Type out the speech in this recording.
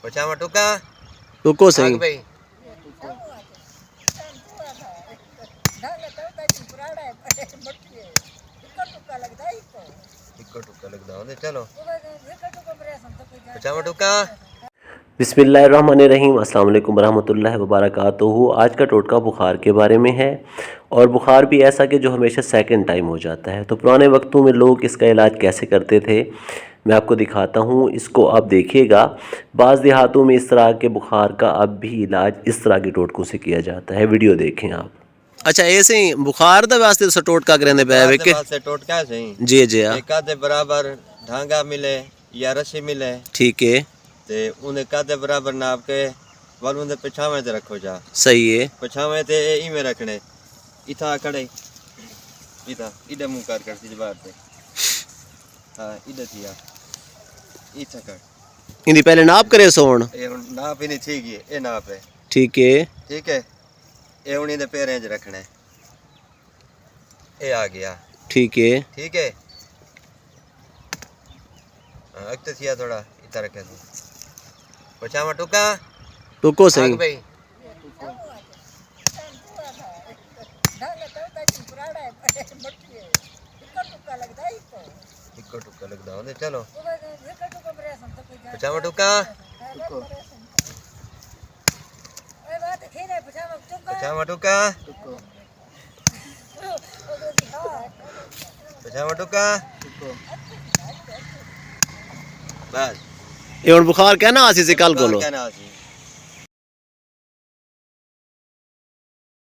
पचावा टुका टुको सही भाई इको टुका लगदा होंदे चलो पचावा टुका। बिस्मिल्लाहिर्रहमानिर्रहीम, अस्सलाम वालेकुम वरहमतुल्लाहि वबरकातुहू। आज का टोटका बुखार के बारे में है, और बुखार भी ऐसा कि जो हमेशा सेकंड टाइम हो जाता है। तो पुराने वक्तों में लोग इसका इलाज कैसे करते थे मैं आपको दिखाता हूँ, इसको आप देखिएगा। बाज़ देहातों में इस तरह के बुखार का अब भी इलाज इस तरह के टोटकों से किया जाता है। वीडियो देखें आप। अच्छा, ऐसे ही बुखार दा वास्ते से टोटका करेंदे बुखार दे वास्ते टोटका सही जी जी हाँ, एक आधे बराबर धांगा मिले या रस्सी मिले ठीक है, ते उन्हें कादे बराबर नाप के वाल उन्हें पछावे ते रखो जा। सही है। पछावे ते इमे रखने इथा खड़े इथा इधे मुंह कर सी बाहर से हां इधे थिया इथा कर इन्हीं पहले नाप करे सोन। ये नाप ही नहीं ठीक है ये नाप है ठीक है, ठीक है। ये उन्हीं दे पैरें च रखने ये आ गया ठीक है, ठीक है। अगते थिया थोड़ा इधर रखे तो पछावा टुका टुको सही भाई इको टुका लगदा होंदे चलो पछावा टुका पछावा टुका पछावा टुका बस ये बुखार कहना आसी से कल कोलो कहना आसी